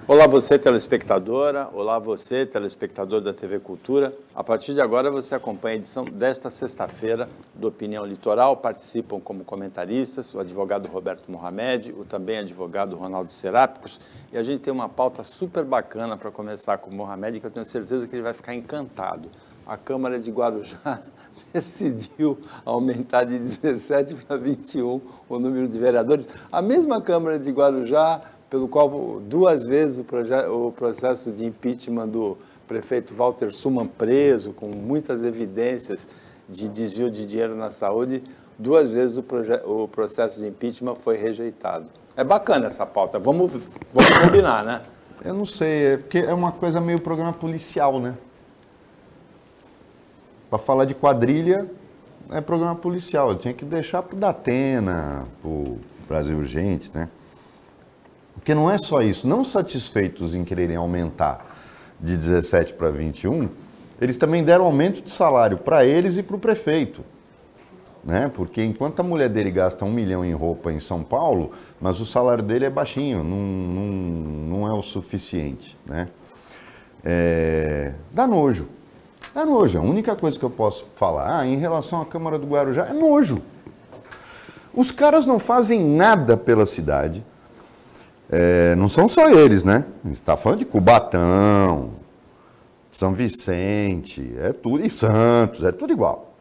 Olá você, telespectadora, olá você, telespectador da TV Cultura. A partir de agora você acompanha a edição desta sexta-feira do Opinião Litoral. Participam como comentaristas o advogado Roberto Mohamed, o também advogado Ronaldo Serápicos. E a gente tem uma pauta super bacana para começar com o Mohamed, que eu tenho certeza que ele vai ficar encantado. A Câmara de Guarujá decidiu aumentar de 17 para 21 o número de vereadores. A mesma Câmara de Guarujá, pelo qual duas vezes o processo de impeachment do prefeito Walter Suman preso, com muitas evidências de desvio de dinheiro na saúde, duas vezes o processo de impeachment foi rejeitado. É bacana essa pauta, vamos combinar, né? Eu não sei, é porque é uma coisa meio programa policial, né? Para falar de quadrilha, é programa policial. Eu tinha que deixar para o Datena, para o Brasil Urgente, né? Porque não é só isso. Não satisfeitos em quererem aumentar de 17 para 21, eles também deram aumento de salário para eles e para o prefeito. Né? Porque enquanto a mulher dele gasta 1 milhão em roupa em São Paulo, mas o salário dele é baixinho, não é o suficiente. Né? Dá nojo. É nojo. A única coisa que eu posso falar em relação à Câmara do Guarujá é nojo. Os caras não fazem nada pela cidade. Não são só eles, né? A gente está falando de Cubatão, São Vicente, é tudo, e Santos, é tudo igual.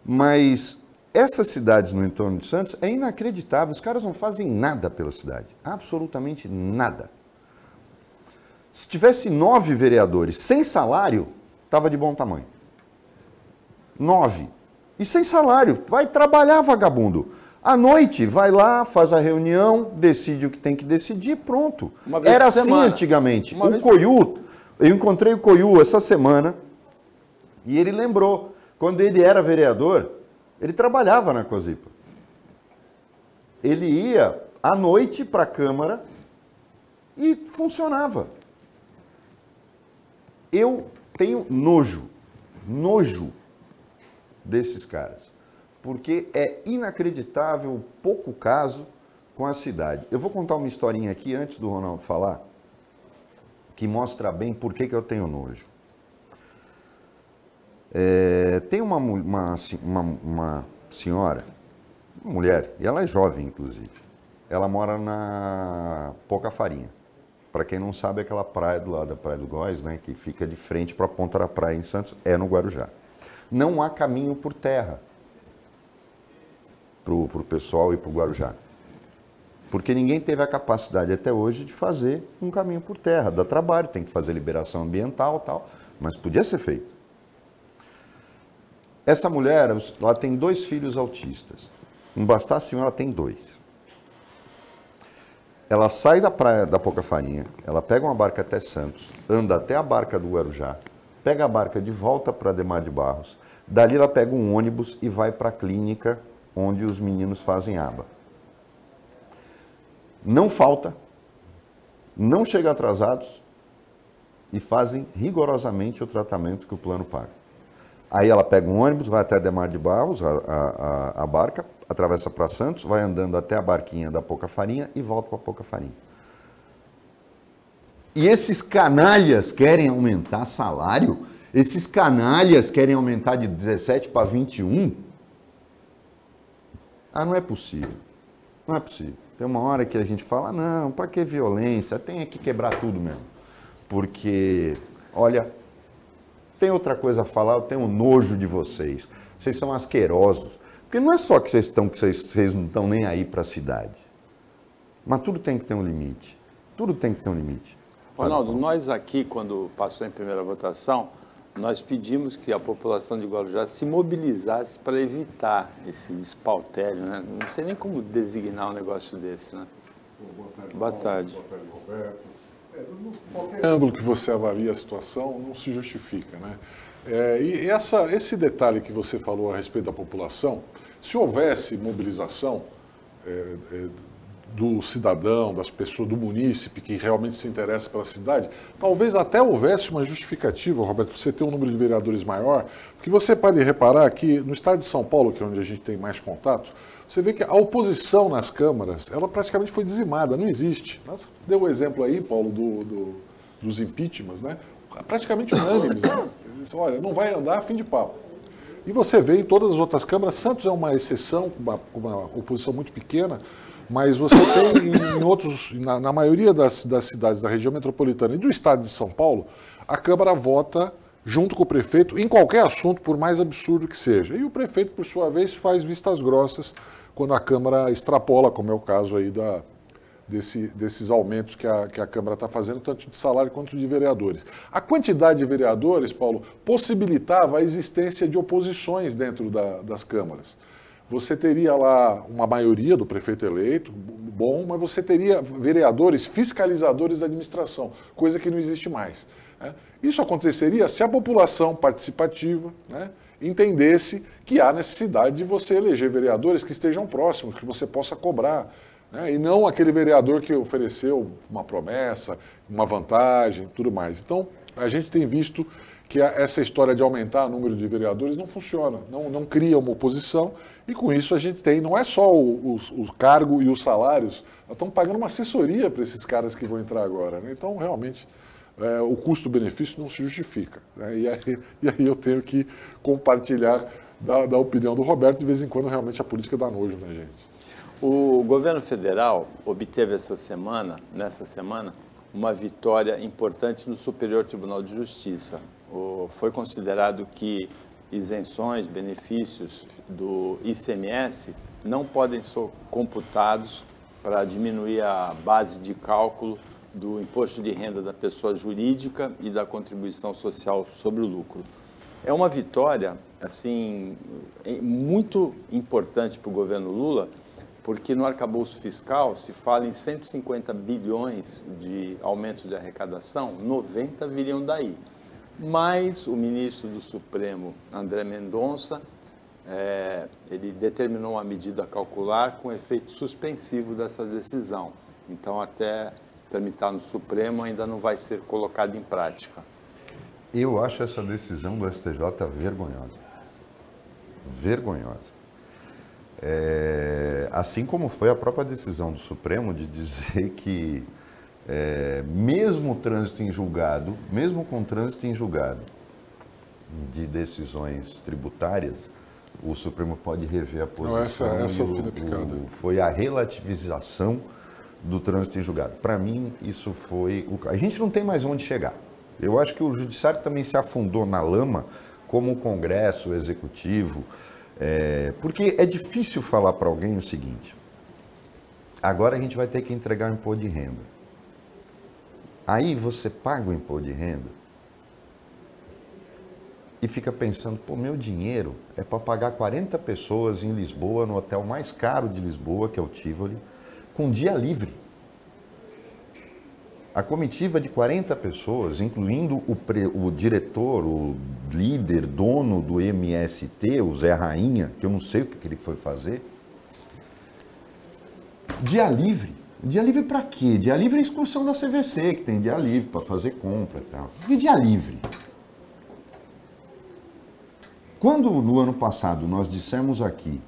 Mas essas cidades no entorno de Santos é inacreditável. Os caras não fazem nada pela cidade. Absolutamente nada. Se tivesse 9 vereadores sem salário, estava de bom tamanho. 9. E sem salário. Vai trabalhar, vagabundo. À noite, vai lá, faz a reunião, decide o que tem que decidir, pronto. Era assim antigamente. O Coiu, eu encontrei o Coiu essa semana e ele lembrou, quando ele era vereador, ele trabalhava na Cosipa. Ele ia à noite para a Câmara e funcionava. Eu tenho nojo desses caras, porque é inacreditável o pouco caso com a cidade. Eu vou contar uma historinha aqui, antes do Ronaldo falar, que mostra bem por que eu tenho nojo. Tem uma senhora, uma mulher, e ela é jovem, inclusive. Ela mora na Pouca Farinha. Para quem não sabe, é aquela praia do lado da Praia do Góis, né, que fica de frente para a ponta da praia em Santos, é no Guarujá. Não há caminho por terra para o pessoal e para o Guarujá. Porque ninguém teve a capacidade até hoje de fazer um caminho por terra. Dá trabalho, tem que fazer liberação ambiental e tal, mas podia ser feito. Essa mulher, ela tem 2 filhos autistas. Não bastasse um, ela tem 2. Ela sai da praia da Pouca Farinha, ela pega uma barca até Santos, anda até a barca do Guarujá, pega a barca de volta para Ademar de Barros, dali ela pega um ônibus e vai para a clínica onde os meninos fazem aba. Não falta, não chega atrasados e fazem rigorosamente o tratamento que o plano paga. Aí ela pega um ônibus, vai até Ademar de Barros, a barca, atravessa para Santos, vai andando até a barquinha da Pouca Farinha e volta para a Pouca Farinha. E esses canalhas querem aumentar salário? Esses canalhas querem aumentar de 17 para 21? Não é possível. Não é possível. Tem uma hora que a gente fala, não, para que violência? Tem que quebrar tudo mesmo. Porque, olha, tem outra coisa a falar, eu tenho nojo de vocês. Vocês são asquerosos. Porque não é só que vocês não estão nem aí para a cidade. Mas tudo tem que ter um limite. Tudo tem que ter um limite. Ronaldo, nós aqui, quando passou em primeira votação, nós pedimos que a população de Guarujá se mobilizasse para evitar esse despautério, né? Não sei nem como designar um negócio desse, né? Boa tarde. Boa tarde, Roberto. Qualquer ângulo que você avalie a situação não se justifica, né? E esse detalhe que você falou a respeito da população, se houvesse mobilização do cidadão, das pessoas, do munícipe que realmente se interessa pela cidade, talvez até houvesse uma justificativa, Roberto, para você ter um número de vereadores maior, porque você pode reparar que no estado de São Paulo, que é onde a gente tem mais contato, você vê que a oposição nas câmaras, ela praticamente foi dizimada, não existe. Você deu o exemplo aí, Paulo, dos impeachments, né? Praticamente unânimes, né? Eles dizem, olha, não vai andar, fim de papo. E você vê em todas as outras câmaras, Santos é uma exceção, com uma oposição muito pequena, mas você tem em outros, na maioria das cidades da região metropolitana e do estado de São Paulo, a Câmara vota junto com o prefeito em qualquer assunto, por mais absurdo que seja. E o prefeito, por sua vez, faz vistas grossas quando a Câmara extrapola, como é o caso aí desses aumentos que a Câmara está fazendo, tanto de salário quanto de vereadores. A quantidade de vereadores, Paulo, possibilitava a existência de oposições dentro das câmaras. Você teria lá uma maioria do prefeito eleito, bom, mas você teria vereadores fiscalizadores da administração, coisa que não existe mais. Né? Isso aconteceria se a população participativa, né, entendesse que há necessidade de você eleger vereadores que estejam próximos, que você possa cobrar. Né? E não aquele vereador que ofereceu uma promessa, uma vantagem, tudo mais. Então, a gente tem visto que essa história de aumentar o número de vereadores não funciona, não cria uma oposição, e com isso a gente tem, não é só o cargo e os salários, nós estamos pagando uma assessoria para esses caras que vão entrar agora. Né? Então, realmente, o custo-benefício não se justifica. Né? E aí eu tenho que compartilhar da opinião do Roberto, de vez em quando realmente a política dá nojo na gente. O governo federal obteve nessa semana, uma vitória importante no Superior Tribunal de Justiça. Foi considerado que isenções, benefícios do ICMS não podem ser computados para diminuir a base de cálculo do imposto de renda da pessoa jurídica e da contribuição social sobre o lucro. É uma vitória, assim, muito importante para o governo Lula, porque no arcabouço fiscal se fala em 150 bilhões de aumento de arrecadação, 90 viriam daí. Mas o ministro do Supremo, André Mendonça, ele determinou uma medida cautelar com efeito suspensivo dessa decisão. Então, até tramitar no Supremo, ainda não vai ser colocado em prática. Eu acho essa decisão do STJ vergonhosa. Vergonhosa. Assim como foi a própria decisão do Supremo de dizer que mesmo o trânsito em julgado, mesmo com trânsito em julgado de decisões tributárias, o Supremo pode rever a posição. Não, essa foi picada. Foi a relativização do trânsito em julgado. Para mim, isso foi... A gente não tem mais onde chegar. Eu acho que o Judiciário também se afundou na lama, como o Congresso, o Executivo, porque é difícil falar para alguém o seguinte: agora a gente vai ter que entregar o imposto de renda. Aí você paga o imposto de renda e fica pensando, pô, meu dinheiro é para pagar 40 pessoas em Lisboa, no hotel mais caro de Lisboa, que é o Tivoli, com dia livre. A comitiva de 40 pessoas, incluindo o diretor, o líder, dono do MST, o Zé Rainha, que eu não sei o que ele foi fazer. Dia livre. Dia livre para quê? Dia livre é a excursão da CVC, que tem dia livre para fazer compra e tal. E dia livre? Quando no ano passado nós dissemos aqui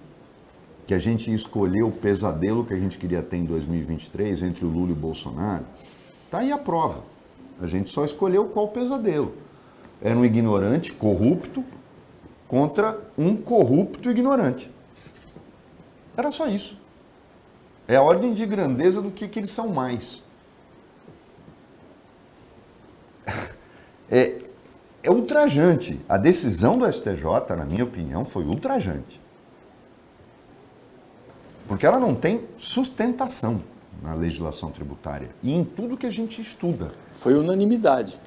que a gente escolheu o pesadelo que a gente queria ter em 2023 entre o Lula e o Bolsonaro, tá aí a prova. A gente só escolheu qual pesadelo. Era um ignorante corrupto contra um corrupto ignorante. Era só isso. É a ordem de grandeza do que eles são mais. É ultrajante. A decisão do STJ, na minha opinião, foi ultrajante. Porque ela não tem sustentação na legislação tributária e em tudo que a gente estuda. Foi unanimidade.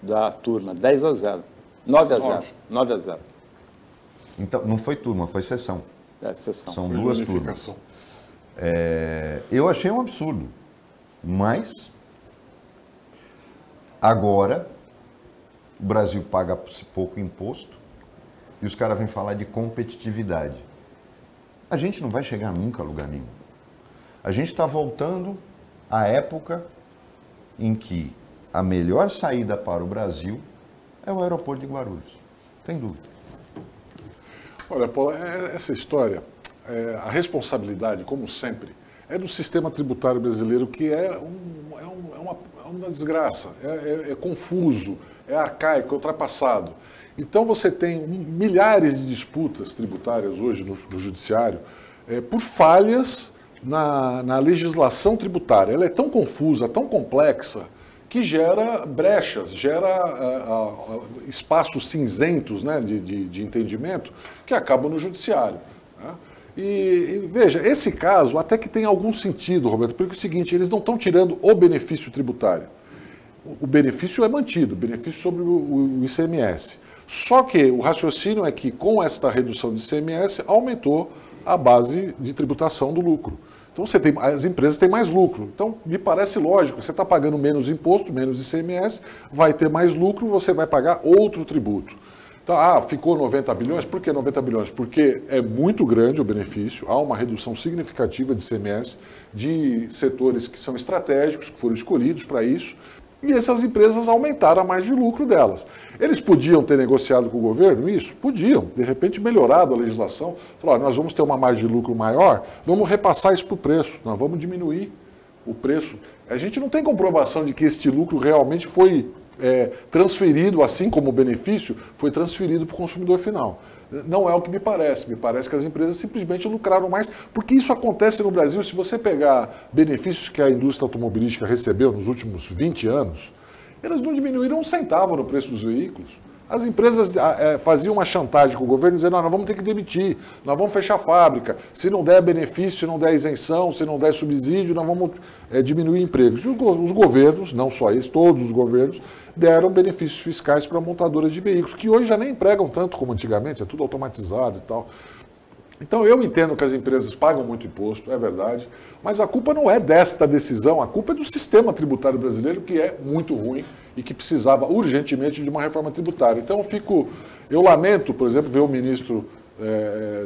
Da turma, 10-0. 9-0. 9-0. Então, não foi turma, foi sessão. Sessão. São duas turmas. Eu achei um absurdo, mas agora o Brasil paga pouco imposto e os caras vêm falar de competitividade. A gente não vai chegar nunca a lugar nenhum. A gente está voltando à época em que a melhor saída para o Brasil é o aeroporto de Guarulhos. Tem dúvida. Olha, Paulo, essa história, a responsabilidade, como sempre, é do sistema tributário brasileiro, que é uma desgraça, é confuso, é arcaico, é ultrapassado. Então você tem milhares de disputas tributárias hoje no judiciário por falhas na legislação tributária. Ela é tão confusa, tão complexa, que gera brechas, gera espaços cinzentos, né, de entendimento que acabam no judiciário. Né? E veja, esse caso até que tem algum sentido, Roberto, porque é o seguinte, eles não estão tirando o benefício tributário. O benefício é mantido, o benefício sobre o ICMS. Só que o raciocínio é que com esta redução de ICMS aumentou a base de tributação do lucro. Então as empresas têm mais lucro. Então me parece lógico, você está pagando menos imposto, menos ICMS, vai ter mais lucro, você vai pagar outro tributo. Então, ficou 90 bilhões, por que 90 bilhões? Porque é muito grande o benefício, há uma redução significativa de ICMS de setores que são estratégicos, que foram escolhidos para isso, e essas empresas aumentaram a margem de lucro delas. Eles podiam ter negociado com o governo isso? Podiam. De repente, melhorado a legislação. Falaram, nós vamos ter uma margem de lucro maior, vamos repassar isso para o preço, nós vamos diminuir o preço. A gente não tem comprovação de que este lucro realmente foi transferido, assim como o benefício, foi transferido para o consumidor final. Não é o que me parece que as empresas simplesmente lucraram mais, porque isso acontece no Brasil. Se você pegar benefícios que a indústria automobilística recebeu nos últimos 20 anos, elas não diminuíram um centavo no preço dos veículos. As empresas faziam uma chantagem com o governo, dizendo, nós vamos ter que demitir, nós vamos fechar a fábrica, se não der benefício, se não der isenção, se não der subsídio, nós vamos diminuir empregos. E os governos, não só eles, todos os governos, deram benefícios fiscais para montadoras de veículos, que hoje já nem empregam tanto como antigamente, é tudo automatizado e tal. Então eu entendo que as empresas pagam muito imposto, é verdade, mas a culpa não é desta decisão, a culpa é do sistema tributário brasileiro, que é muito ruim e que precisava urgentemente de uma reforma tributária. Então eu lamento, por exemplo, ver o ministro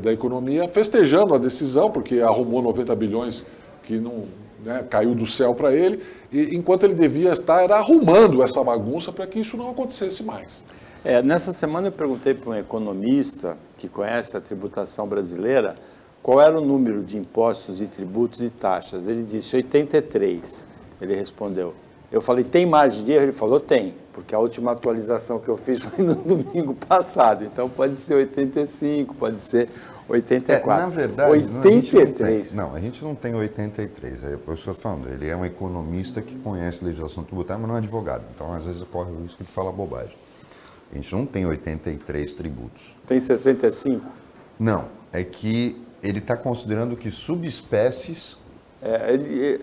da Economia festejando a decisão, porque arrumou 90 bilhões que não caiu do céu para ele, e enquanto ele devia estar arrumando essa bagunça para que isso não acontecesse mais. Nessa semana eu perguntei para um economista que conhece a tributação brasileira qual era o número de impostos e tributos e taxas. Ele disse 83, ele respondeu. Eu falei, tem margem de erro? Ele falou, tem, porque a última atualização que eu fiz foi no domingo passado, então pode ser 85, pode ser 84. Na verdade, 83. A gente não tem 83, é o que eu estou falando, ele é um economista que conhece legislação tributária, mas não é advogado, então às vezes corre o risco de falar bobagem. A gente não tem 83 tributos. Tem 65? Não, é que ele está considerando que subespécies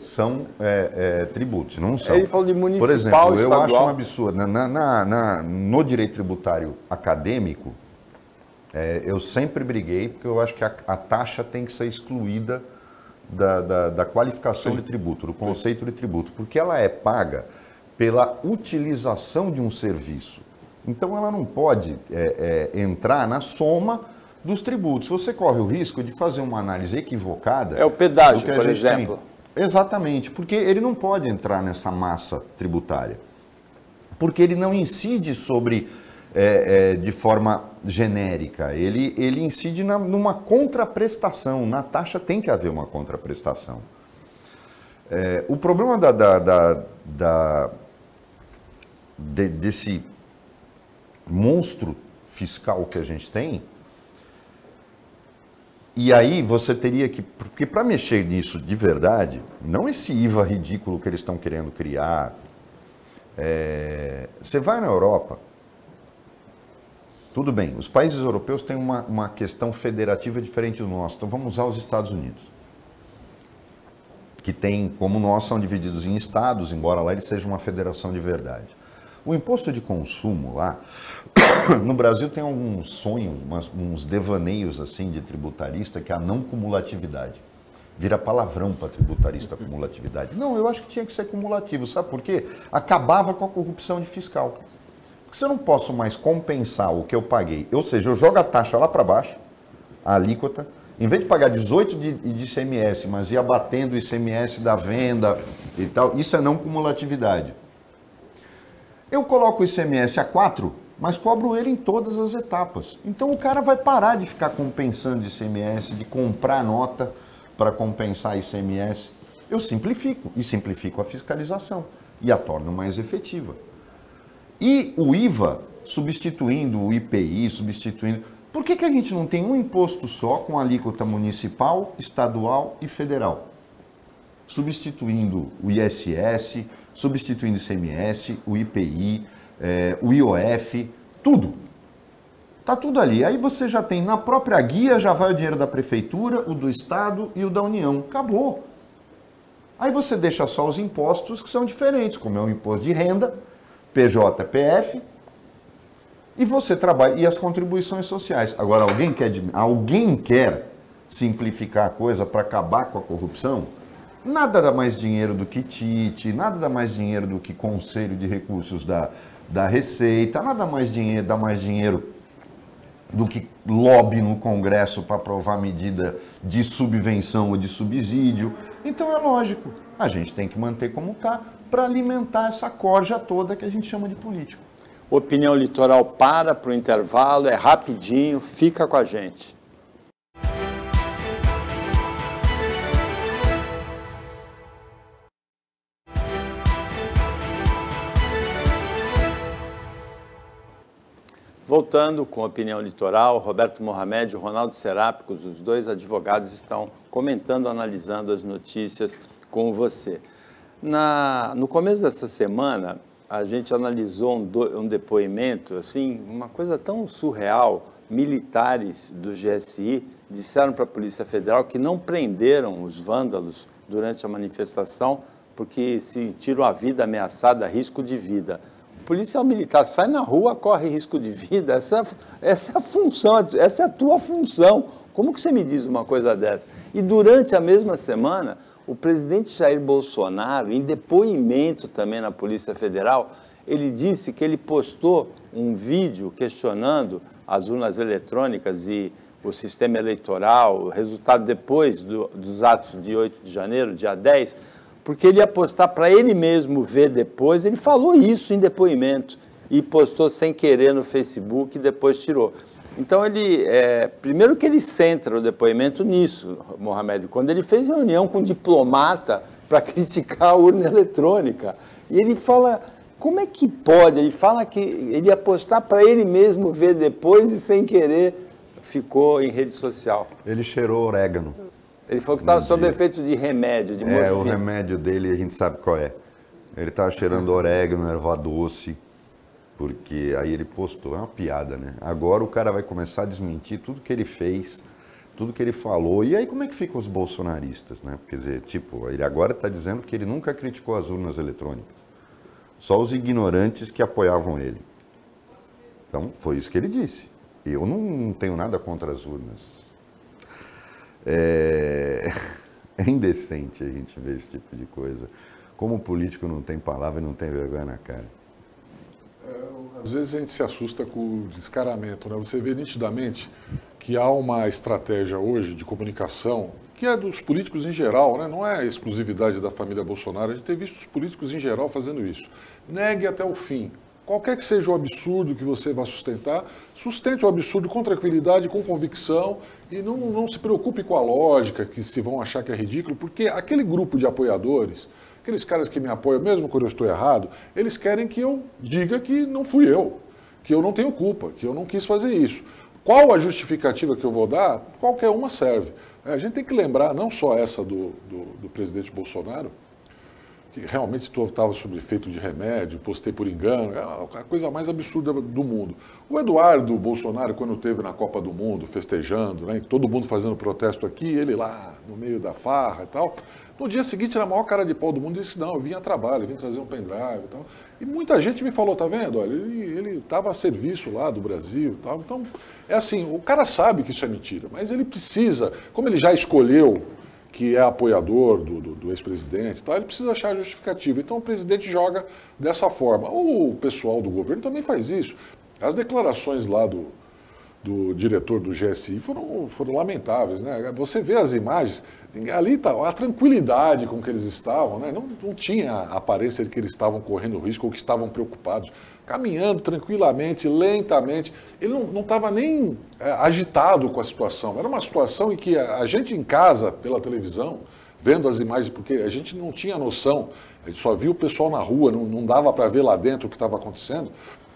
são tributos, não são. Ele falou de municipal, por exemplo, eu estadual. acho um absurdo. No direito tributário acadêmico, eu sempre briguei, porque eu acho que a taxa tem que ser excluída da qualificação de tributo, do conceito de tributo, porque ela é paga pela utilização de um serviço. Então, ela não pode entrar na soma dos tributos. Você corre o risco de fazer uma análise equivocada. É o pedágio, por exemplo. Exatamente, porque ele não pode entrar nessa massa tributária. Porque ele não incide sobre, de forma genérica, ele incide numa contraprestação. Na taxa tem que haver uma contraprestação. O problema desse monstro fiscal que a gente tem, e aí você teria que, porque para mexer nisso de verdade, não esse IVA ridículo que eles estão querendo criar, você vai na Europa, tudo bem, os países europeus têm uma questão federativa diferente do nosso, então vamos usar os Estados Unidos, que tem, como nós, são divididos em estados, embora lá ele seja uma federação de verdade. O imposto de consumo lá, no Brasil tem alguns sonhos, uns devaneios assim de tributarista, que é a não cumulatividade. Vira palavrão para tributarista a cumulatividade. Não, eu acho que tinha que ser cumulativo, sabe por quê? Acabava com a corrupção de fiscal. Porque se eu não posso mais compensar o que eu paguei, ou seja, eu jogo a taxa lá para baixo, a alíquota, Em vez de pagar 18 de ICMS, mas ir abatendo o ICMS da venda e tal, isso é não cumulatividade. Eu coloco o ICMS a 4, mas cobro ele em todas as etapas. Então o cara vai parar de ficar compensando ICMS, de comprar nota para compensar ICMS. Eu simplifico, e simplifico a fiscalização, e a torno mais efetiva. E o IVA, substituindo o IPI, substituindo... Por que a gente não tem um imposto só com alíquota municipal, estadual e federal? Substituindo o ISS, substituindo o ICMS, o IPI, o IOF, tudo. Está tudo ali. Aí você já tem na própria guia, já vai o dinheiro da prefeitura, o do estado e o da União. Acabou. Aí você deixa só os impostos que são diferentes, como é o imposto de renda, PJ, PF, e você trabalha, e as contribuições sociais. Agora, alguém quer simplificar a coisa para acabar com a corrupção? Nada dá mais dinheiro do que TIT, nada dá mais dinheiro do que Conselho de Recursos da Receita, nada mais dá mais dinheiro do que lobby no Congresso para aprovar medida de subvenção ou de subsídio. Então é lógico, a gente tem que manter como está para alimentar essa corja toda que a gente chama de político. Opinião Litoral para o intervalo, é rapidinho, fica com a gente. Voltando com a Opinião Litoral, Roberto Mohamed e Ronaldo Serápicos, os dois advogados, estão comentando, analisando as notícias com você. No começo dessa semana, a gente analisou um depoimento, assim, uma coisa tão surreal. Militares do GSI disseram para a Polícia Federal que não prenderam os vândalos durante a manifestação porque sentiram a vida ameaçada, risco de vida. O policial militar sai na rua, corre risco de vida, essa é a função, essa é a tua função. Como que você me diz uma coisa dessa? E durante a mesma semana, o presidente Jair Bolsonaro, em depoimento também na Polícia Federal, ele disse que ele postou um vídeo questionando as urnas eletrônicas e o sistema eleitoral, o resultado depois dos atos de 8 de janeiro, dia 10, porque ele ia postar para ele mesmo ver depois. Ele falou isso em depoimento e postou sem querer no Facebook e depois tirou. Então, primeiro que ele centra o depoimento nisso, Mohamed, quando ele fez reunião com um diplomata para criticar a urna eletrônica. E ele fala, como é que pode? Ele fala que ele ia postar para ele mesmo ver depois e sem querer ficou em rede social. Ele cheirou orégano. Ele falou que estava sob efeito de remédio, de morfina. O remédio dele a gente sabe qual é. Ele estava cheirando orégano, erva doce. Porque aí ele postou, é uma piada, né? Agora o cara vai começar a desmentir tudo que ele fez, tudo que ele falou. E aí como é que ficam os bolsonaristas, né? Quer dizer, tipo, ele agora está dizendo que ele nunca criticou as urnas eletrônicas. Só os ignorantes que apoiavam ele. Então, foi isso que ele disse. Eu não tenho nada contra as urnas. É indecente a gente ver esse tipo de coisa. Como o político não tem palavra e não tem vergonha na cara. Às vezes a gente se assusta com o descaramento, né? Você vê nitidamente que há uma estratégia hoje de comunicação que é dos políticos em geral, né? Não é exclusividade da família Bolsonaro, a gente tem visto os políticos em geral fazendo isso. Negue até o fim. Qualquer que seja o absurdo que você vá sustentar, sustente o absurdo com tranquilidade, com convicção e não se preocupe com a lógica, que se vão achar que é ridículo, porque aquele grupo de apoiadores, aqueles caras que me apoiam, mesmo quando eu estou errado, eles querem que eu diga que não fui eu, que eu não tenho culpa, que eu não quis fazer isso. Qual a justificativa que eu vou dar? Qualquer uma serve. A gente tem que lembrar, não só essa do presidente Bolsonaro, que realmente estava sob efeito de remédio, postei por engano, é a coisa mais absurda do mundo. O Eduardo Bolsonaro, quando esteve na Copa do Mundo, festejando, né, todo mundo fazendo protesto aqui, ele lá no meio da farra e tal, no dia seguinte, na maior cara de pau do mundo, disse, não, eu vim a trabalho, eu vim trazer um pendrive e tal. E muita gente me falou, tá vendo, olha, ele estava a serviço lá do Brasil e tal. Então, é assim, o cara sabe que isso é mentira, mas ele precisa, como ele já escolheu que é apoiador do ex-presidente, tá? Ele precisa achar justificativa. Então o presidente joga dessa forma. O pessoal do governo também faz isso. As declarações lá do do diretor do GSI foram lamentáveis, né? Você vê as imagens, ali tá a tranquilidade com que eles estavam, né? Não tinha a aparência de que eles estavam correndo risco ou que estavam preocupados, caminhando tranquilamente, lentamente. Ele não estava nem agitado com a situação. Era uma situação em que a gente em casa, pela televisão, vendo as imagens, porque a gente não tinha noção, a gente só via o pessoal na rua, não dava para ver lá dentro o que estava acontecendo.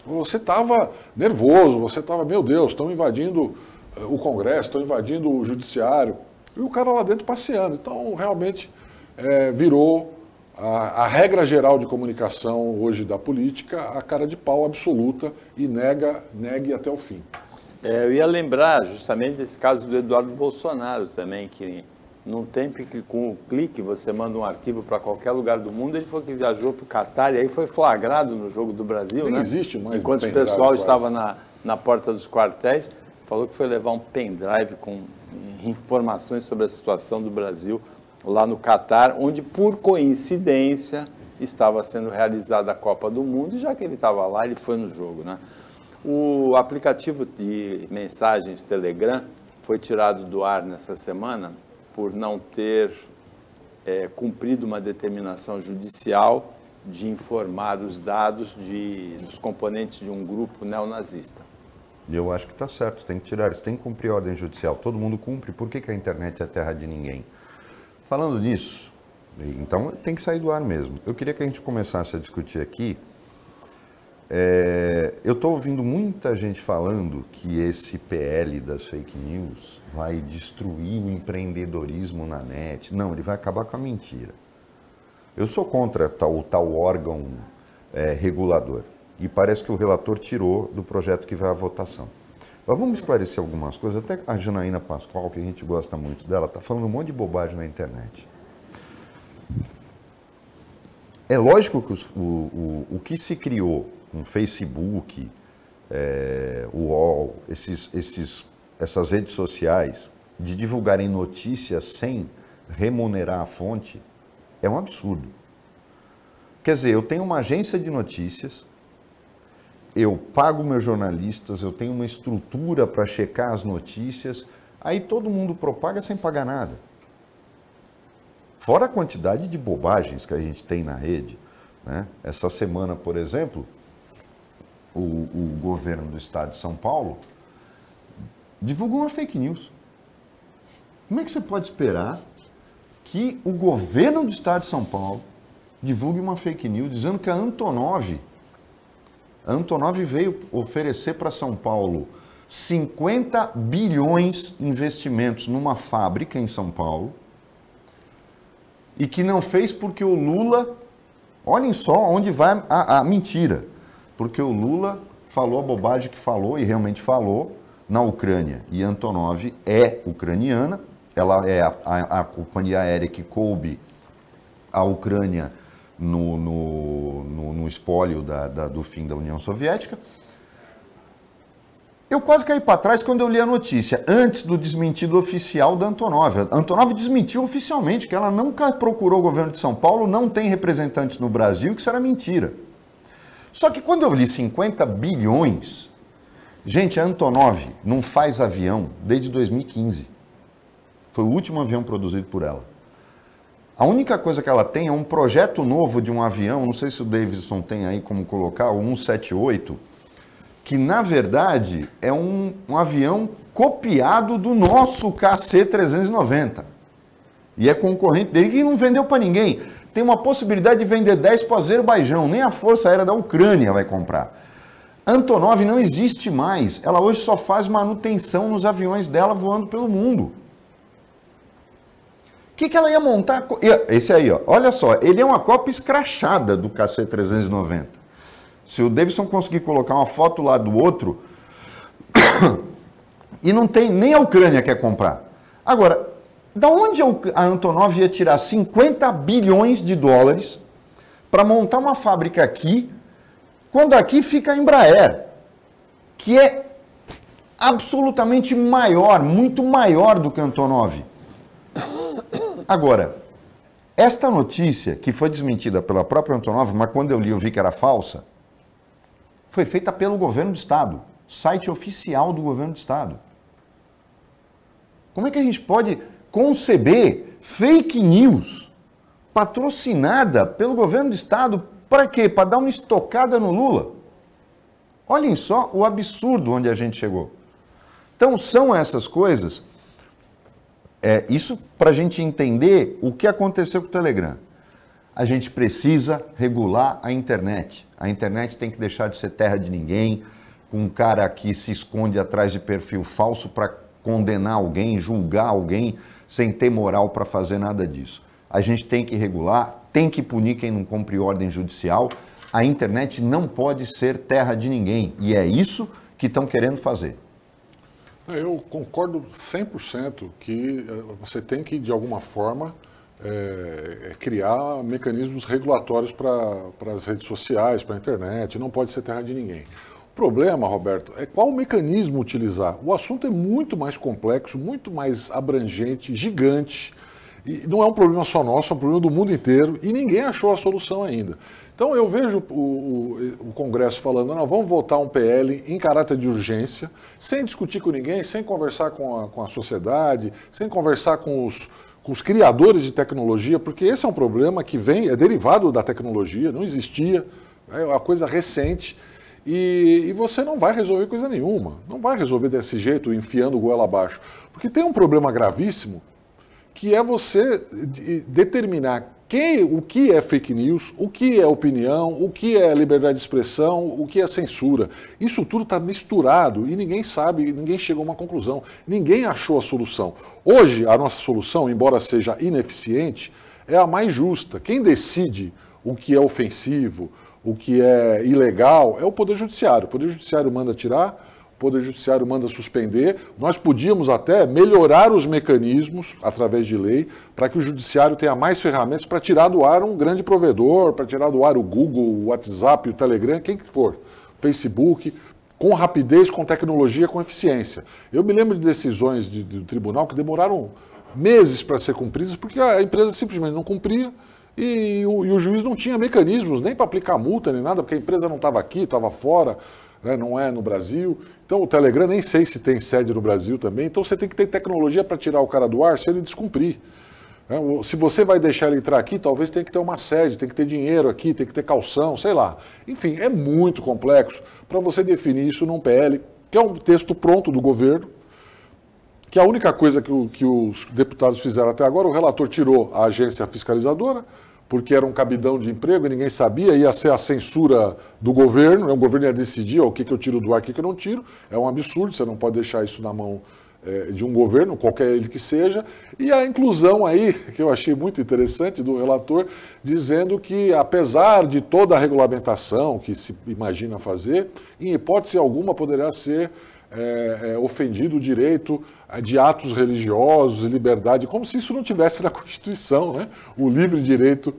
Você estava nervoso, você estava, meu Deus, estão invadindo o Congresso, estão invadindo o Judiciário, e o cara lá dentro passeando. Então, realmente, virou a regra geral de comunicação hoje da política, a cara de pau absoluta e negue até o fim. Eu ia lembrar justamente desse caso do Eduardo Bolsonaro também, que num tempo que com o clique você manda um arquivo para qualquer lugar do mundo, ele foi que viajou para o Catar e aí foi flagrado no Jogo do Brasil, Nem né? existe mais. Enquanto o pessoal estava na porta dos quartéis, falou que foi levar um pendrive com informações sobre a situação do Brasil lá no Catar, onde por coincidência estava sendo realizada a Copa do Mundo, e já que ele estava lá, ele foi no jogo, né? O aplicativo de mensagens Telegram foi tirado do ar nessa semana por não ter cumprido uma determinação judicial de informar os dados dos componentes de um grupo neonazista. Eu acho que está certo, tem que tirar, eles têm que cumprir a ordem judicial, todo mundo cumpre, por que a internet é a terra de ninguém? Falando nisso, então tem que sair do ar mesmo. Eu queria que a gente começasse a discutir aqui, eu estou ouvindo muita gente falando que esse PL das fake news vai destruir o empreendedorismo na net. Não, ele vai acabar com a mentira. Eu sou contra o tal órgão regulador. E parece que o relator tirou do projeto que vai à votação. Mas vamos esclarecer algumas coisas. Até a Janaína Pascoal, que a gente gosta muito dela, está falando um monte de bobagem na internet. É lógico que o que se criou com Facebook, o UOL, essas redes sociais, de divulgarem notícias sem remunerar a fonte, é um absurdo. Quer dizer, eu tenho uma agência de notícias, eu pago meus jornalistas, eu tenho uma estrutura para checar as notícias, aí todo mundo propaga sem pagar nada. Fora a quantidade de bobagens que a gente tem na rede, né? Essa semana, por exemplo, o governo do estado de São Paulo divulgou uma fake news. Como é que você pode esperar que o governo do estado de São Paulo divulgue uma fake news dizendo que a Antonov veio oferecer para São Paulo 50 bilhões de investimentos numa fábrica em São Paulo e que não fez porque o Lula, olhem só onde vai a mentira, porque o Lula falou a bobagem que falou e realmente falou na Ucrânia. E Antonov é ucraniana, ela é a companhia aérea que coube a Ucrânia no espólio do fim da União Soviética. Eu quase caí para trás quando eu li a notícia, antes do desmentido oficial da Antonov. A Antonov desmentiu oficialmente que ela nunca procurou o governo de São Paulo, não tem representantes no Brasil, que isso era mentira. Só que quando eu li 50 bilhões, gente, a Antonov não faz avião desde 2015. Foi o último avião produzido por ela. A única coisa que ela tem é um projeto novo de um avião, não sei se o Davidson tem aí como colocar, o 178, que na verdade é um avião copiado do nosso KC-390. E é concorrente dele que não vendeu para ninguém. Tem uma possibilidade de vender 10 para o Azerbaijão, nem a Força Aérea da Ucrânia vai comprar. Antonov não existe mais, ela hoje só faz manutenção nos aviões dela voando pelo mundo. O que ela ia montar? Esse aí, ó, olha só, ele é uma cópia escrachada do KC-390. Se o Davidson conseguir colocar uma foto lá do outro, e não tem, nem a Ucrânia quer comprar. Agora, da onde a Antonov ia tirar 50 bilhões de dólares para montar uma fábrica aqui, quando aqui fica a Embraer, que é absolutamente maior, muito maior do que a Antonov. Agora, esta notícia, que foi desmentida pela própria Antonov, mas quando eu li eu vi que era falsa, foi feita pelo governo do estado. site oficial do governo do estado. Como é que a gente pode conceber fake news patrocinada pelo governo do estado para quê? Para dar uma estocada no Lula. Olhem só o absurdo onde a gente chegou. Então são essas coisas, isso para a gente entender o que aconteceu com o Telegram. A gente precisa regular a internet. A internet tem que deixar de ser terra de ninguém, com um cara que se esconde atrás de perfil falso para condenar alguém, julgar alguém, sem ter moral para fazer nada disso. A gente tem que regular, tem que punir quem não cumpre ordem judicial. A internet não pode ser terra de ninguém. E é isso que estão querendo fazer. Eu concordo 100% que você tem que, de alguma forma, criar mecanismos regulatórios para as redes sociais, para a internet. Não pode ser terra de ninguém. O problema, Roberto, é qual mecanismo utilizar. O assunto é muito mais complexo, muito mais abrangente, gigante. E não é um problema só nosso, é um problema do mundo inteiro e ninguém achou a solução ainda. Então eu vejo o Congresso falando, não, vamos votar um PL em caráter de urgência, sem discutir com ninguém, sem conversar com a sociedade, sem conversar com os criadores de tecnologia, porque esse é um problema que é derivado da tecnologia, não existia, é uma coisa recente. E você não vai resolver coisa nenhuma, não vai resolver desse jeito, enfiando o goela abaixo. Porque tem um problema gravíssimo, que é você determinar o que é fake news, o que é opinião, o que é liberdade de expressão, o que é censura. Isso tudo está misturado e ninguém sabe, ninguém chegou a uma conclusão, ninguém achou a solução. Hoje, a nossa solução, embora seja ineficiente, é a mais justa. Quem decide o que é ofensivo, o que é ilegal, é o Poder Judiciário. O Poder Judiciário manda tirar, o Poder Judiciário manda suspender. Nós podíamos até melhorar os mecanismos, através de lei, para que o Judiciário tenha mais ferramentas para tirar do ar um grande provedor, para tirar do ar o Google, o WhatsApp, o Telegram, quem que for, Facebook, com rapidez, com tecnologia, com eficiência. Eu me lembro de decisões do tribunal que demoraram meses para ser cumpridas, porque a empresa simplesmente não cumpria, e o juiz não tinha mecanismos nem para aplicar multa nem nada, porque a empresa não estava aqui, estava fora, né, não é no Brasil. Então o Telegram nem sei se tem sede no Brasil também. Então você tem que ter tecnologia para tirar o cara do ar se ele descumprir. Se você vai deixar ele entrar aqui, talvez tenha que ter uma sede, tem que ter dinheiro aqui, tem que ter calção, sei lá. Enfim, é muito complexo para você definir isso num PL, que é um texto pronto do governo, que a única coisa que os deputados fizeram até agora, o relator tirou a agência fiscalizadora, porque era um cabidão de emprego e ninguém sabia, ia ser a censura do governo, o governo ia decidir o que eu tiro do ar, o que eu não tiro. É um absurdo, você não pode deixar isso na mão de um governo, qualquer ele que seja. E a inclusão aí, que eu achei muito interessante, do relator, dizendo que apesar de toda a regulamentação que se imagina fazer, em hipótese alguma poderá ser ofendido o direito de atos religiosos e liberdade, como se isso não tivesse na Constituição, né? O livre direito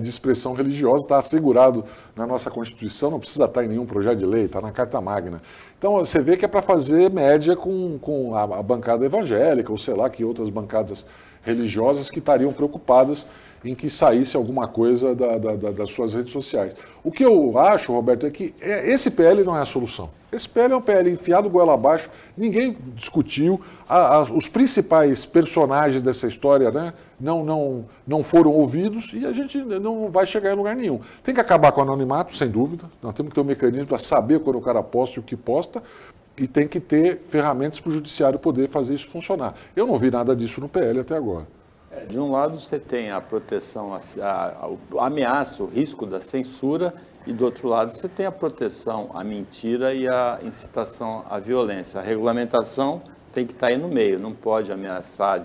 de expressão religiosa está assegurado na nossa Constituição, não precisa estar em nenhum projeto de lei, está na Carta Magna. Então você vê que é para fazer média com a bancada evangélica, ou sei lá, que outras bancadas religiosas que estariam preocupadas em que saísse alguma coisa das suas redes sociais. O que eu acho, Roberto, é que esse PL não é a solução. Esse PL é um PL enfiado goela abaixo, ninguém discutiu, os principais personagens dessa história, né, não foram ouvidos e a gente não vai chegar em lugar nenhum. Tem que acabar com o anonimato, sem dúvida, nós temos que ter um mecanismo para saber quando o cara posta e o que posta, e tem que ter ferramentas para o judiciário poder fazer isso funcionar. Eu não vi nada disso no PL até agora. De um lado você tem a proteção, a ameaça, o risco da censura, e do outro lado você tem a proteção à mentira e a incitação à violência. A regulamentação tem que estar aí no meio, não pode ameaçar,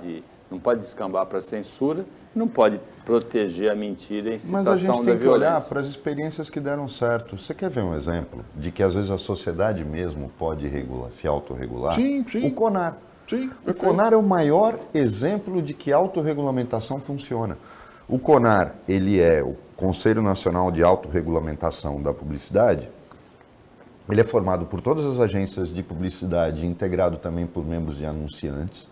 não pode descambar para a censura, não pode proteger a mentira e a incitação da violência. Mas a gente tem que olhar para as experiências que deram certo. Você quer ver um exemplo de que às vezes a sociedade mesmo pode se autorregular? Sim, sim. O CONAR. Sim, o CONAR é o maior exemplo de que a autorregulamentação funciona. O CONAR, ele é o Conselho Nacional de Autorregulamentação da Publicidade. Ele é formado por todas as agências de publicidade, integrado também por membros de anunciantes.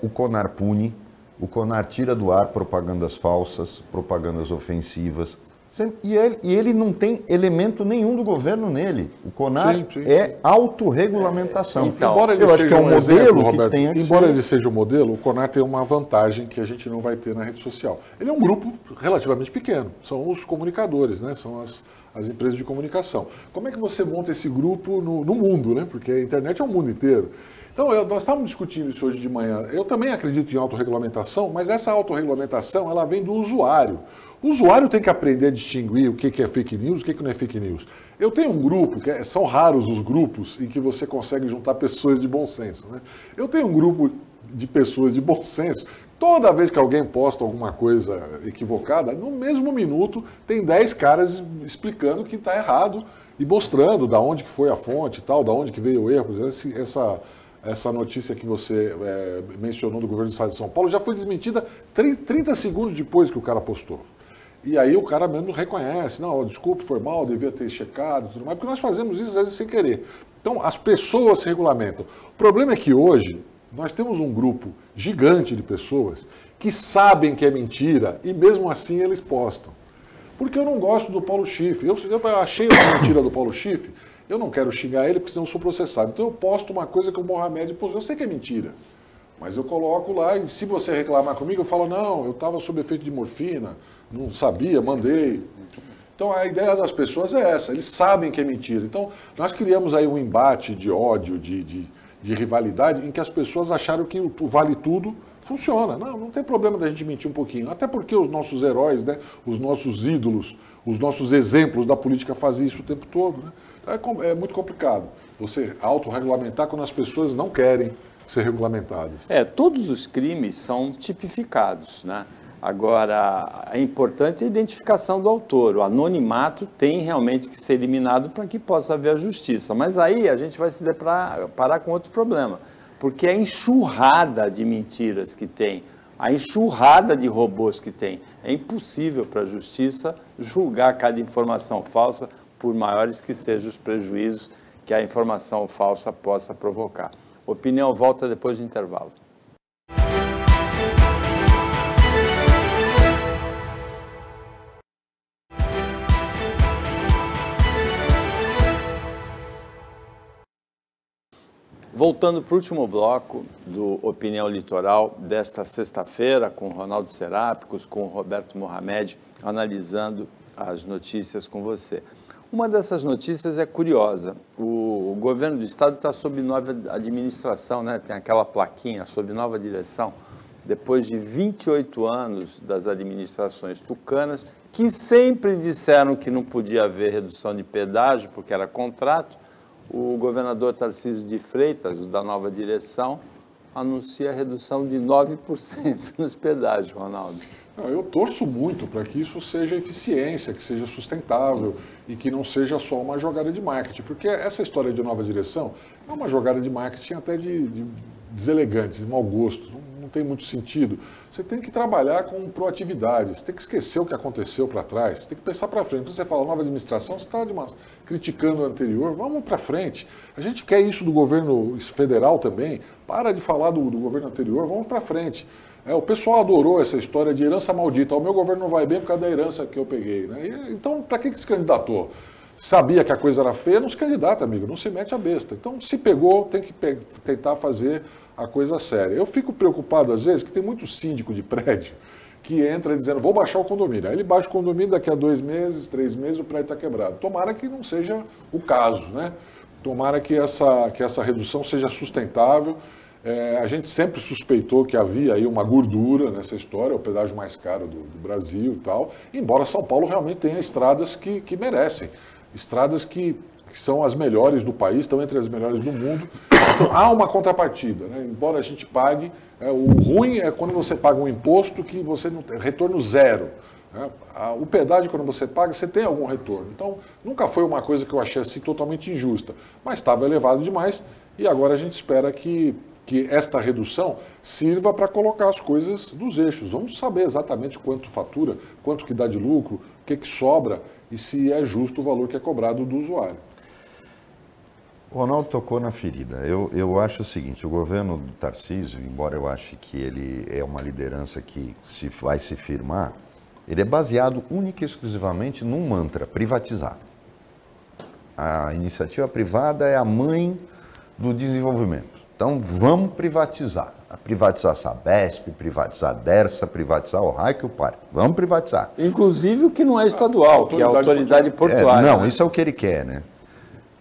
O CONAR pune, o CONAR tira do ar propagandas falsas, propagandas ofensivas. E ele não tem elemento nenhum do governo nele. O CONAR Sim. é autorregulamentação. Então, embora ele eu acho seja que é um exemplo, modelo Roberto, que tenha que embora ser... ele seja um modelo, o CONAR tem uma vantagem que a gente não vai ter na rede social. Ele é um grupo relativamente pequeno, são os comunicadores, né? São as empresas de comunicação. Como é que você monta esse grupo no mundo, né? Porque a internet é o mundo inteiro. Então, nós estávamos discutindo isso hoje de manhã. Eu também acredito em autorregulamentação, mas essa autorregulamentação ela vem do usuário. O usuário tem que aprender a distinguir o que é fake news e o que não é fake news. Eu tenho um grupo, são raros os grupos em que você consegue juntar pessoas de bom senso, né? Eu tenho um grupo de pessoas de bom senso. Toda vez que alguém posta alguma coisa equivocada, no mesmo minuto tem 10 caras explicando que está errado e mostrando da onde que foi a fonte e tal, da onde que veio o erro. Por exemplo, essa notícia que você mencionou do governo do estado de São Paulo já foi desmentida 30 segundos depois que o cara postou. E aí o cara mesmo reconhece, não, desculpe, foi mal, devia ter checado, tudo mais, porque nós fazemos isso às vezes sem querer. Então as pessoas se regulamentam. O problema é que hoje nós temos um grupo gigante de pessoas que sabem que é mentira e mesmo assim eles postam. Porque eu não gosto do Paulo Schiff. Eu achei uma mentira do Paulo Schiff, eu não quero xingar ele porque senão eu sou processado. Então eu posto uma coisa que o Mohamed postou. Eu sei que é mentira, mas eu coloco lá e se você reclamar comigo, eu falo, não, eu estava sob efeito de morfina, não sabia, mandei. Então a ideia das pessoas é essa, eles sabem que é mentira. Então nós criamos aí um embate de ódio, de rivalidade, em que as pessoas acharam que o vale tudo funciona. Não tem problema da gente mentir um pouquinho. Até porque os nossos heróis, né, os nossos ídolos, os nossos exemplos da política fazem isso o tempo todo. Né? É muito complicado você autorregulamentar quando as pessoas não querem ser regulamentadas. Todos os crimes são tipificados, né? Agora, é importante a identificação do autor. O anonimato tem realmente que ser eliminado para que possa haver a justiça. Mas aí a gente vai se deparar com outro problema, porque a enxurrada de mentiras que tem, a enxurrada de robôs que tem, é impossível para a justiça julgar cada informação falsa, por maiores que sejam os prejuízos que a informação falsa possa provocar. Opinião volta depois do intervalo. Voltando para o último bloco do Opinião Litoral desta sexta-feira, com o Ronaldo Serápicos, com o Roberto Mohamed, analisando as notícias com você. Uma dessas notícias é curiosa. O governo do estado está sob nova administração, né? Tem aquela plaquinha, sob nova direção, depois de 28 anos das administrações tucanas, que sempre disseram que não podia haver redução de pedágio, porque era contrato. O governador Tarcísio de Freitas, da nova direção, anuncia a redução de 9% nos pedágios, Ronaldo. Eu torço muito para que isso seja eficiência, que seja sustentável e que não seja só uma jogada de marketing, porque essa história de nova direção é uma jogada de marketing até de deselegante, de mau gosto, não tem muito sentido. Você tem que trabalhar com proatividade, você tem que esquecer o que aconteceu para trás, você tem que pensar para frente. Quando você fala nova administração, você está criticando o anterior, vamos para frente. A gente quer isso do governo federal também, para de falar do governo anterior, vamos para frente. O pessoal adorou essa história de herança maldita. O meu governo não vai bem por causa da herança que eu peguei. Né? Então, para que se candidatou? Sabia que a coisa era feia, não se candidata, amigo, não se mete a besta. Então, se pegou, tem que tentar fazer a coisa séria. Eu fico preocupado, às vezes, que tem muito síndico de prédio que entra dizendo, vou baixar o condomínio. Aí ele baixa o condomínio, daqui a 2 meses, 3 meses, o prédio está quebrado. Tomara que não seja o caso, né? Tomara que essa redução seja sustentável. A gente sempre suspeitou que havia aí uma gordura nessa história, o pedágio mais caro do Brasil e tal, embora São Paulo realmente tenha estradas que merecem, estradas que são as melhores do país, estão entre as melhores do mundo. Então há uma contrapartida, né? Embora a gente pague, o ruim é quando você paga um imposto que você não tem retorno zero. Né? O pedágio, quando você paga, você tem algum retorno. Então nunca foi uma coisa que eu achei assim totalmente injusta, mas estava elevado demais e agora a gente espera que esta redução sirva para colocar as coisas nos eixos. Vamos saber exatamente quanto fatura, quanto que dá de lucro, o que sobra e se é justo o valor que é cobrado do usuário. O Ronaldo tocou na ferida. Eu acho o seguinte, o governo do Tarcísio, embora eu ache que ele é uma liderança que vai se firmar, ele é baseado única e exclusivamente num mantra, privatizar. A iniciativa privada é a mãe do desenvolvimento. Então, vamos privatizar. Privatizar a Sabesp, privatizar a Dersa, privatizar o raio que o parque. Vamos privatizar. Inclusive o que não é estadual, que é a autoridade portuária. Não, isso é o que ele quer, né?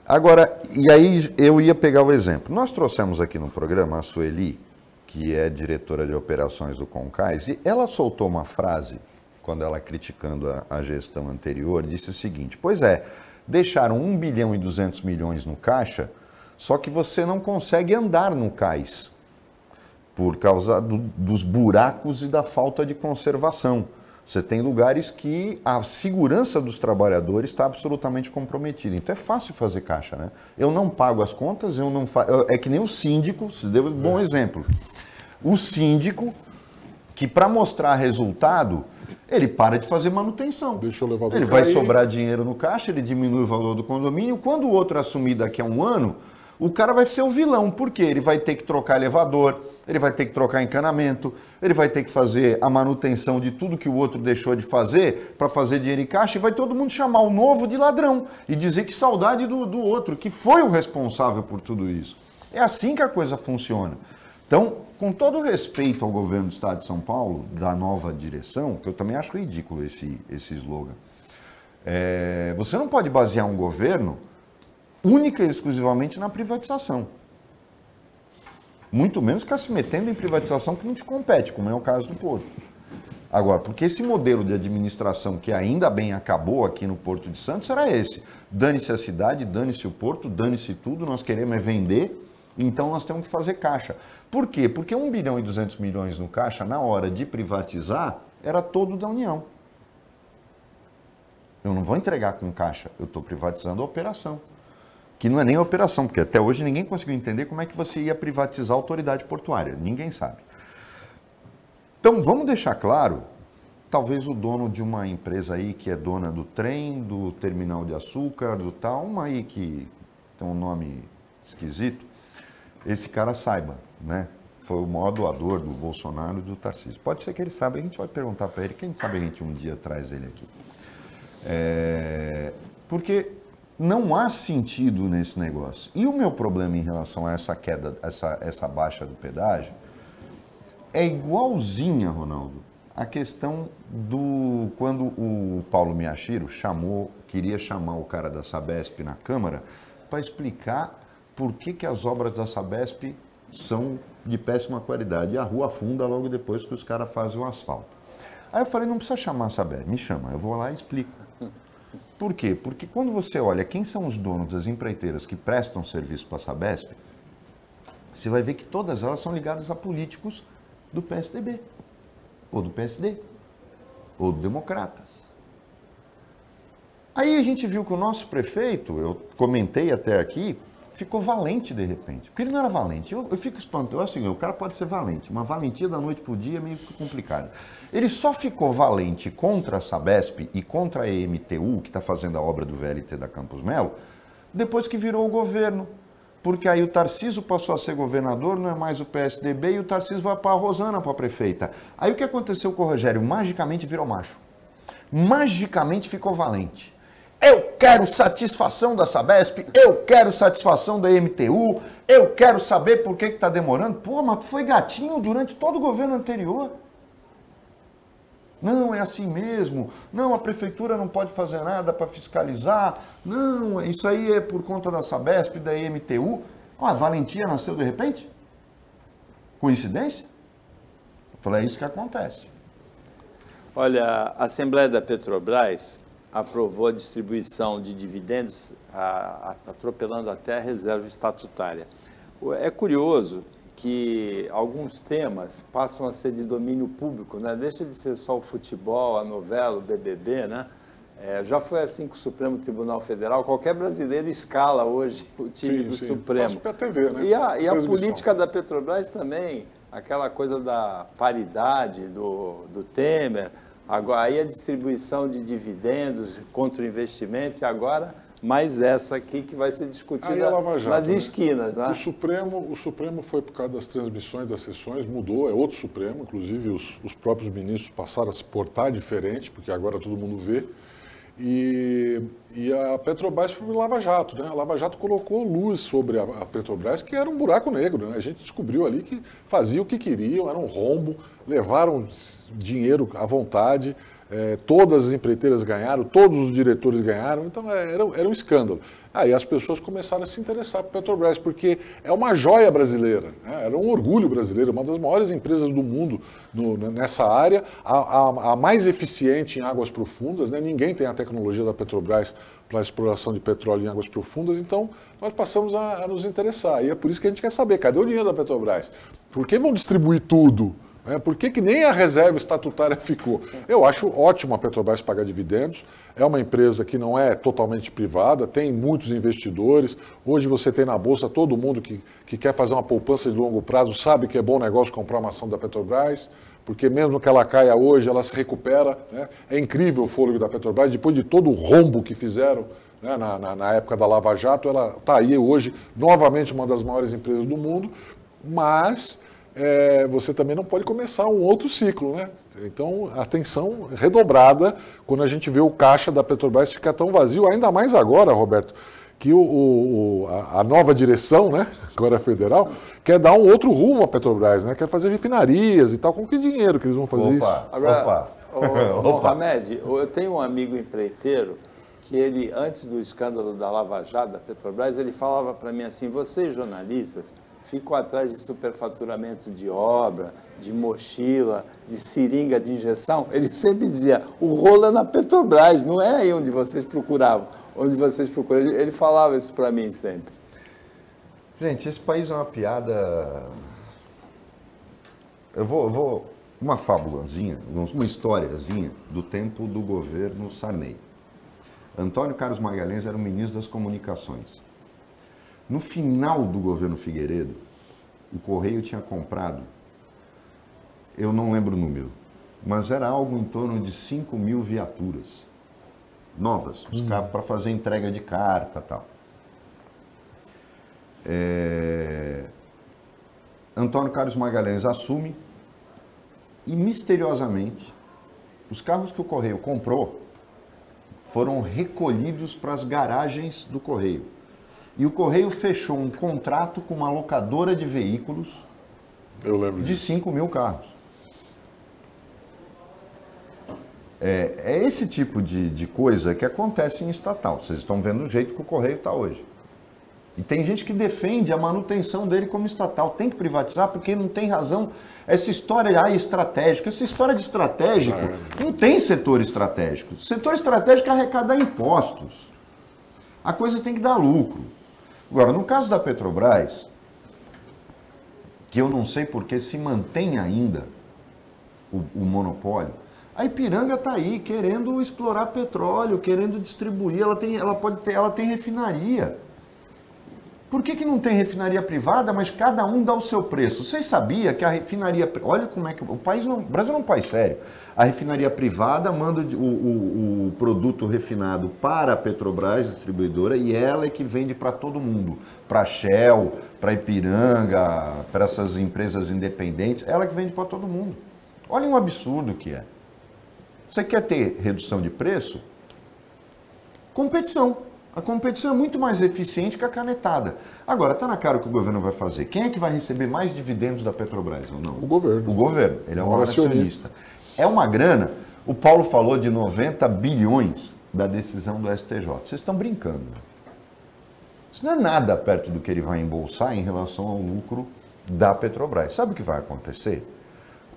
Agora, e aí eu ia pegar o exemplo. Nós trouxemos aqui no programa a Sueli, que é diretora de operações do Concais, e ela soltou uma frase, quando ela criticando a gestão anterior, disse o seguinte: pois é, deixaram 1 bilhão e 200 milhões no caixa, só que você não consegue andar no cais, por causa dos buracos e da falta de conservação. Você tem lugares que a segurança dos trabalhadores está absolutamente comprometida. Então é fácil fazer caixa, né? Eu não pago as contas, é que nem o síndico, se deu um bom exemplo. O síndico, que para mostrar resultado, ele para de fazer manutenção. Deixa o elevador ele vai sobrar dinheiro no caixa, ele diminui o valor do condomínio. Quando o outro assumir daqui a um ano, o cara vai ser o vilão. Por quê? Ele vai ter que trocar elevador, ele vai ter que trocar encanamento, ele vai ter que fazer a manutenção de tudo que o outro deixou de fazer para fazer dinheiro em caixa, e vai todo mundo chamar o novo de ladrão e dizer que saudade do outro, que foi o responsável por tudo isso. É assim que a coisa funciona. Então, com todo o respeito ao governo do Estado de São Paulo, da nova direção, que eu também acho ridículo esse slogan, você não pode basear um governo única e exclusivamente na privatização. Muito menos ficar se metendo em privatização que não te compete, como é o caso do Porto. Agora, porque esse modelo de administração que ainda bem acabou aqui no Porto de Santos era esse. Dane-se a cidade, dane-se o Porto, dane-se tudo, nós queremos é vender, então nós temos que fazer caixa. Por quê? Porque 1 bilhão e 200 milhões no caixa, na hora de privatizar, era todo da União. Eu não vou entregar com caixa, eu estou privatizando a operação. Que não é nem a operação, porque até hoje ninguém conseguiu entender como é que você ia privatizar a autoridade portuária. Ninguém sabe. Então, vamos deixar claro, talvez o dono de uma empresa aí que é dona do trem, do terminal de açúcar, do tal, uma aí que tem um nome esquisito, esse cara saiba, né? Foi o maior doador do Bolsonaro e do Tarcísio. Pode ser que ele saiba, a gente vai perguntar para ele, quem sabe a gente um dia traz ele aqui. Porque não há sentido nesse negócio. E o meu problema em relação a essa queda, essa baixa do pedágio, é igualzinha, Ronaldo, a questão do quando o Paulo Miyashiro queria chamar o cara da Sabesp na Câmara para explicar por que as obras da Sabesp são de péssima qualidade. E a rua afunda logo depois que os caras fazem o asfalto. Aí eu falei, não precisa chamar a Sabesp, me chama, eu vou lá e explico. Por quê? Porque quando você olha quem são os donos das empreiteiras que prestam serviço para a Sabesp, você vai ver que todas elas são ligadas a políticos do PSDB, ou do PSD, ou do Democratas. Aí a gente viu que o nosso prefeito, eu comentei até aqui, ficou valente de repente. Porque ele não era valente. Eu fico espantado. Assim, o cara pode ser valente. Uma valentia da noite para o dia é meio complicado. Ele só ficou valente contra a Sabesp e contra a EMTU, que está fazendo a obra do VLT da Campos Melo, depois que virou o governo. Porque aí o Tarcísio passou a ser governador, não é mais o PSDB, e o Tarcísio vai para a Rosana, para a prefeita. Aí o que aconteceu com o Rogério? Magicamente virou macho. Magicamente ficou valente. Eu quero satisfação da Sabesp, eu quero satisfação da MTU, eu quero saber por que está demorando. Pô, mas tu foi gatinho durante todo o governo anterior. Não, é assim mesmo. Não, a prefeitura não pode fazer nada para fiscalizar. Não, isso aí é por conta da Sabesp, da MTU. A valentia nasceu de repente? Coincidência? Eu falei, é isso que acontece. Olha, a Assembleia da Petrobras aprovou a distribuição de dividendos, atropelando até a reserva estatutária. É curioso que alguns temas passam a ser de domínio público, né? Deixa de ser só o futebol, a novela, o BBB, né? Já foi assim com o Supremo Tribunal Federal, qualquer brasileiro escala hoje o time do Supremo. Passa pra TV, né? E a política da Petrobras também, aquela coisa da paridade do Temer, agora aí a distribuição de dividendos contra o investimento, e agora mais essa aqui que vai ser discutida Lava Jato, nas esquinas. Né? O Supremo foi por causa das transmissões das sessões, mudou, é outro Supremo, inclusive os próprios ministros passaram a se portar diferente, porque agora todo mundo vê. E a Petrobras foi para o Lava Jato, né? A Lava Jato colocou luz sobre a Petrobras, que era um buraco negro, né? A gente descobriu ali que fazia o que queriam, era um rombo, levaram dinheiro à vontade, todas as empreiteiras ganharam, todos os diretores ganharam, então era um escândalo. Aí as pessoas começaram a se interessar por Petrobras, porque é uma joia brasileira, né? Era um orgulho brasileiro, uma das maiores empresas do mundo nessa área, a mais eficiente em águas profundas, né? Ninguém tem a tecnologia da Petrobras para a exploração de petróleo em águas profundas, então nós passamos a nos interessar. E é por isso que a gente quer saber, cadê o dinheiro da Petrobras? Por que vão distribuir tudo? Por que nem a reserva estatutária ficou? Eu acho ótimo a Petrobras pagar dividendos. É uma empresa que não é totalmente privada, tem muitos investidores. Hoje você tem na Bolsa todo mundo que quer fazer uma poupança de longo prazo, sabe que é bom negócio comprar uma ação da Petrobras, porque mesmo que ela caia hoje, ela se recupera. Né? É incrível o fôlego da Petrobras, depois de todo o rombo que fizeram, né, na época da Lava Jato, ela está aí hoje, novamente uma das maiores empresas do mundo, mas você também não pode começar um outro ciclo, né? Então, atenção redobrada quando a gente vê o caixa da Petrobras ficar tão vazio, ainda mais agora, Roberto, que a nova direção, né, agora federal, quer dar um outro rumo à Petrobras, né? Quer fazer refinarias e tal. Com que dinheiro que eles vão fazer isso? Agora, Mohamed, eu tenho um amigo empreiteiro que ele, antes do escândalo da Lava Jato, da Petrobras, ele falava para mim assim, vocês jornalistas ficam atrás de superfaturamento de obra, de mochila, de seringa de injeção. Ele sempre dizia, o rolo é na Petrobras, não é aí onde vocês procuravam, onde vocês procuram. Ele falava isso para mim sempre. Gente, esse país é uma piada... Eu vou uma fábulazinha, uma historiazinha do tempo do governo Sarney. Antônio Carlos Magalhães era o ministro das Comunicações. No final do governo Figueiredo, o Correio tinha comprado, eu não lembro o número, mas era algo em torno de 5 mil viaturas novas, para fazer entrega de carta e tal. Antônio Carlos Magalhães assume e, misteriosamente, os carros que o Correio comprou foram recolhidos para as garagens do Correio. E o Correio fechou um contrato com uma locadora de veículos de 5 mil carros. É esse tipo de coisa que acontece em estatal. Vocês estão vendo o jeito que o Correio está hoje. E tem gente que defende a manutenção dele como estatal. Tem que privatizar porque não tem razão. Essa história estratégica, essa história de estratégico, não tem setor estratégico. Setor estratégico é arrecadar impostos. A coisa tem que dar lucro. Agora, no caso da Petrobras, que eu não sei porque se mantém ainda o monopólio, a Ipiranga está aí querendo explorar petróleo, querendo distribuir, ela tem refinaria. Por que não tem refinaria privada, mas cada um dá o seu preço? Vocês sabiam que a refinaria... Olha como é que... O Brasil é um país sério. A refinaria privada manda o produto refinado para a Petrobras, distribuidora, e ela é que vende para todo mundo. Para a Shell, para a Ipiranga, para essas empresas independentes. Ela que vende para todo mundo. Olha um absurdo que é. Você quer ter redução de preço? Competição. A competição é muito mais eficiente que a canetada. Agora, está na cara o que o governo vai fazer. Quem é que vai receber mais dividendos da Petrobras ou não? O governo. O governo. Ele é um acionista. É uma grana. O Paulo falou de 90 bilhões da decisão do STJ. Vocês estão brincando. Isso não é nada perto do que ele vai embolsar em relação ao lucro da Petrobras. Sabe o que vai acontecer?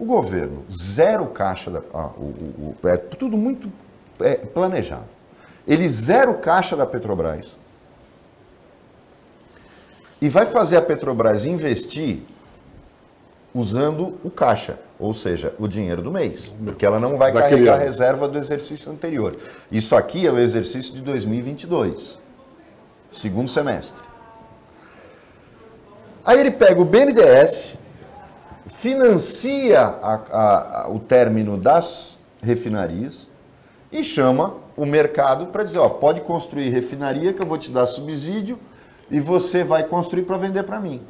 O governo, zero caixa, é tudo muito planejado. Ele zera o caixa da Petrobras e vai fazer a Petrobras investir usando o caixa, ou seja, o dinheiro do mês, porque ela não vai carregar a reserva do exercício anterior. Isso aqui é o exercício de 2022, segundo semestre. Aí ele pega o BNDES, financia o término das refinarias e chama o mercado para dizer, ó, pode construir refinaria que eu vou te dar subsídio e você vai construir para vender para mim.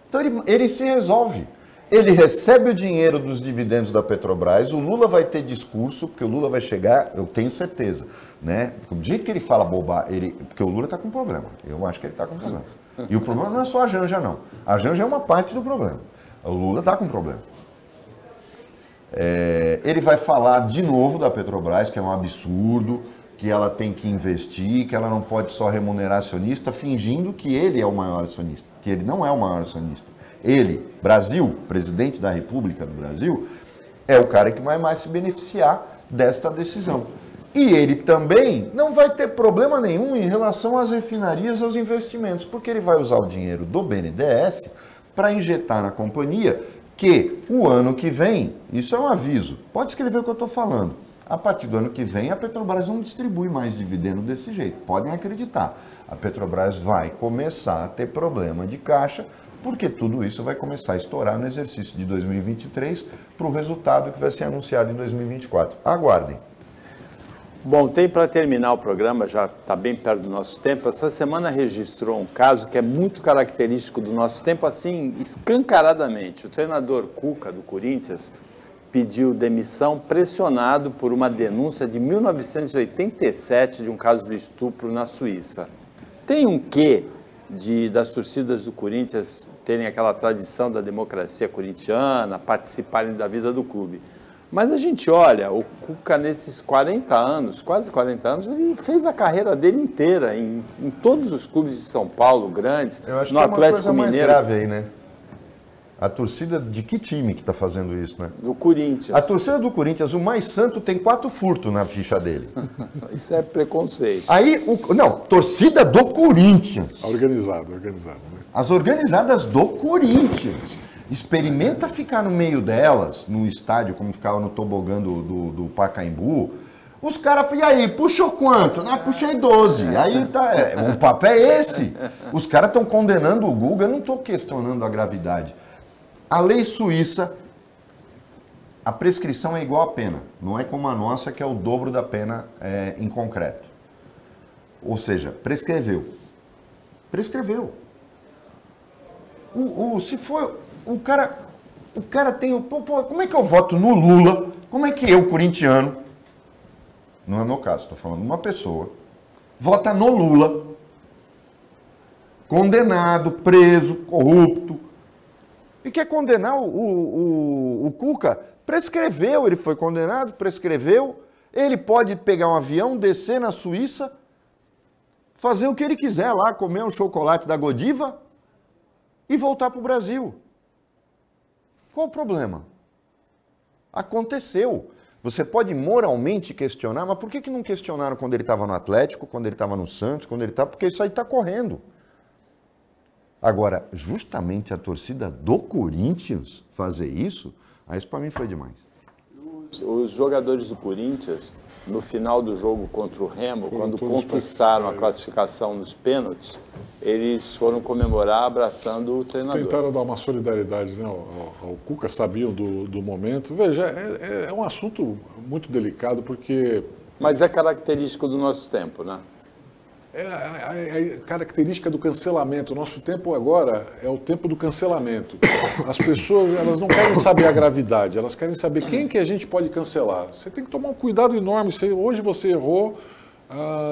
Então ele se resolve. Ele recebe o dinheiro dos dividendos da Petrobras, o Lula vai ter discurso, porque o Lula vai chegar, eu tenho certeza, né? Do jeito que ele fala bobagem, porque o Lula está com problema, eu acho que ele está com problema. E o problema não é só a Janja, não. A Janja é uma parte do problema. O Lula está com problema. Ele vai falar de novo da Petrobras, que é um absurdo, que ela tem que investir, que ela não pode só remunerar acionista, fingindo que ele é o maior acionista, que ele não é o maior acionista. Ele, Brasil, presidente da República do Brasil, é o cara que vai mais se beneficiar desta decisão. E ele também não vai ter problema nenhum em relação às refinarias e aos investimentos, porque ele vai usar o dinheiro do BNDES para injetar na companhia que o ano que vem, isso é um aviso, pode escrever o que eu estou falando, a partir do ano que vem a Petrobras não distribui mais dividendo desse jeito, podem acreditar. A Petrobras vai começar a ter problema de caixa, porque tudo isso vai começar a estourar no exercício de 2023 para o resultado que vai ser anunciado em 2024. Aguardem. Bom, tem para terminar o programa, já está bem perto do nosso tempo. Essa semana registrou um caso que é muito característico do nosso tempo, assim, escancaradamente. O treinador Cuca, do Corinthians, pediu demissão pressionado por uma denúncia de 1987 de um caso de estupro na Suíça. Tem um quê das torcidas do Corinthians terem aquela tradição da democracia corintiana, participarem da vida do clube. Mas a gente olha, o Cuca nesses 40 anos, quase 40 anos, ele fez a carreira dele inteira em todos os clubes de São Paulo, grandes, eu acho no que Atlético é uma coisa mais Mineiro. grave aí, né? A torcida de que time que está fazendo isso, né? Do Corinthians. A torcida do Corinthians, o mais santo, tem 4 furtos na ficha dele. Isso é preconceito. Aí, não, torcida do Corinthians. Organizado, né? As organizadas do Corinthians. Experimenta ficar no meio delas, no estádio, como ficava no tobogã do Pacaembu. Os caras, e aí, puxou quanto? Ah, puxei 12. Aí tá, o papo é esse. Os caras estão condenando o Guga, eu não estou questionando a gravidade. A lei suíça, a prescrição é igual à pena. Não é como a nossa, que é o dobro da pena em concreto. Ou seja, prescreveu. Prescreveu. Se for... O cara tem... como é que eu voto no Lula? Como é que eu, corintiano, não é meu caso, estou falando de uma pessoa, vota no Lula, condenado, preso, corrupto, e quer condenar o Cuca? Prescreveu, ele foi condenado, prescreveu, ele pode pegar um avião, descer na Suíça, fazer o que ele quiser lá, comer um chocolate da Godiva e voltar para o Brasil. Qual o problema? Aconteceu. Você pode moralmente questionar, mas por que não questionaram quando ele estava no Atlético, quando ele estava no Santos, quando ele estava... Porque isso aí está correndo. Agora, justamente a torcida do Corinthians fazer isso, aí isso para mim foi demais. Os jogadores do Corinthians, no final do jogo contra o Remo, quando conquistaram a classificação nos pênaltis, eles foram comemorar abraçando o treinador. Tentaram dar uma solidariedade, né, ao Cuca, sabiam do momento. Veja, é um assunto muito delicado porque... Mas é característico do nosso tempo, né? É a característica do cancelamento. O nosso tempo agora é o tempo do cancelamento. As pessoas, elas não querem saber a gravidade, elas querem saber quem que a gente pode cancelar. Você tem que tomar um cuidado enorme. Hoje você errou,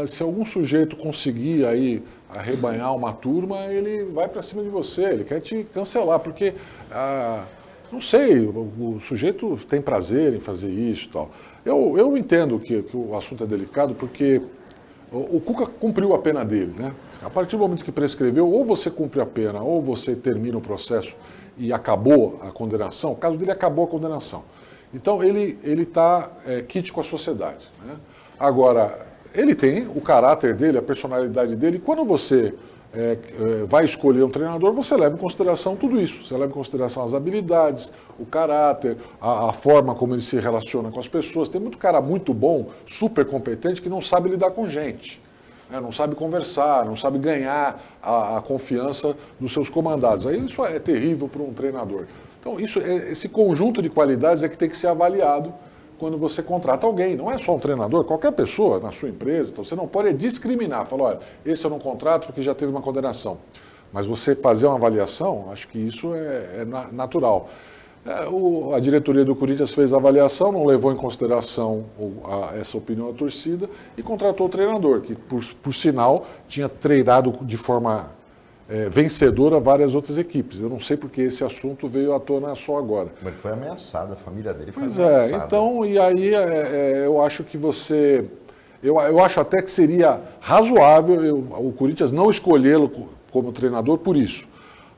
se algum sujeito conseguir aí arrebanhar uma turma, ele vai para cima de você, ele quer te cancelar, porque, não sei, o sujeito tem prazer em fazer isso e tal. Eu entendo que o assunto é delicado, porque o Cuca cumpriu a pena dele, né? A partir do momento que prescreveu, ou você cumpre a pena, ou você termina o processo e acabou a condenação. O caso dele acabou a condenação. Então ele está quite com a sociedade, né? Agora, ele tem o caráter dele, a personalidade dele. E quando você vai escolher um treinador, você leva em consideração tudo isso. Você leva em consideração as habilidades, o caráter, a forma como ele se relaciona com as pessoas. Tem muito cara muito bom, super competente, que não sabe lidar com gente, né? Não sabe conversar, não sabe ganhar a confiança dos seus comandados. Aí isso é terrível para um treinador. Então esse conjunto de qualidades é que tem que ser avaliado quando você contrata alguém. Não é só um treinador, qualquer pessoa na sua empresa. Então você não pode discriminar, falar, olha, esse eu não contrato porque já teve uma condenação. Mas você fazer uma avaliação, acho que isso é natural. A diretoria do Corinthians fez a avaliação, não levou em consideração essa opinião da torcida e contratou o treinador, que por sinal tinha treinado de forma vencedora várias outras equipes. Eu não sei porque esse assunto veio à tona só agora. Mas ele foi ameaçado, a família dele foi Pois ameaçada. Então, e aí eu acho que você... Eu acho até que seria razoável o Corinthians não escolhê-lo como treinador por isso.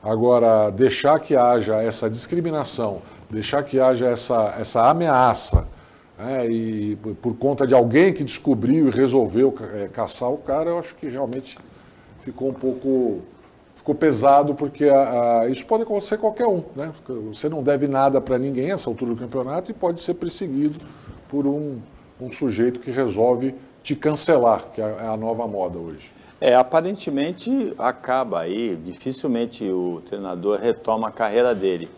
Agora, deixar que haja essa discriminação, deixar que haja essa ameaça, e por conta de alguém que descobriu e resolveu caçar o cara, eu acho que realmente ficou um pouco... Ficou pesado, porque isso pode acontecer a qualquer um, né? Você não deve nada para ninguém a essa altura do campeonato e pode ser perseguido por um sujeito que resolve te cancelar, que é a nova moda hoje. Aparentemente acaba aí, dificilmente o treinador retoma a carreira dele.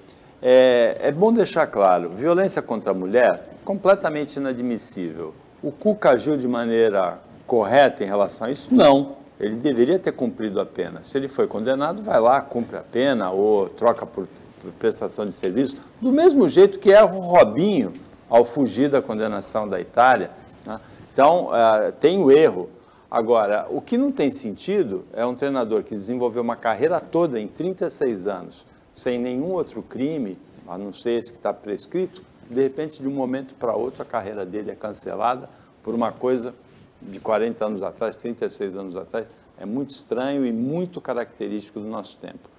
É bom deixar claro, violência contra a mulher, completamente inadmissível. O Cuca agiu de maneira correta em relação a isso? Não. Ele deveria ter cumprido a pena. Se ele foi condenado, vai lá, cumpre a pena ou troca por prestação de serviço. Do mesmo jeito que é o Robinho ao fugir da condenação da Itália, né? Então, tem o erro. Agora, o que não tem sentido é um treinador que desenvolveu uma carreira toda em 36 anos, sem nenhum outro crime, a não ser esse que está prescrito, de repente, de um momento para outro, a carreira dele é cancelada por uma coisa de 40 anos atrás, 36 anos atrás. É muito estranho e muito característico do nosso tempo.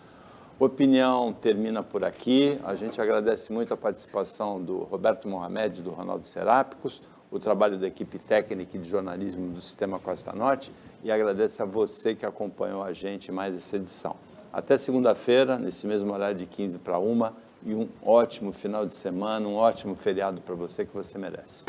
A opinião termina por aqui. A gente agradece muito a participação do Roberto Mohamed e do Ronaldo Serápicos, o trabalho da equipe técnica e de jornalismo do Sistema Costa Norte, e agradece a você que acompanhou a gente em mais essa edição. Até segunda-feira, nesse mesmo horário de 15 para 1, e um ótimo final de semana, um ótimo feriado para você que você merece.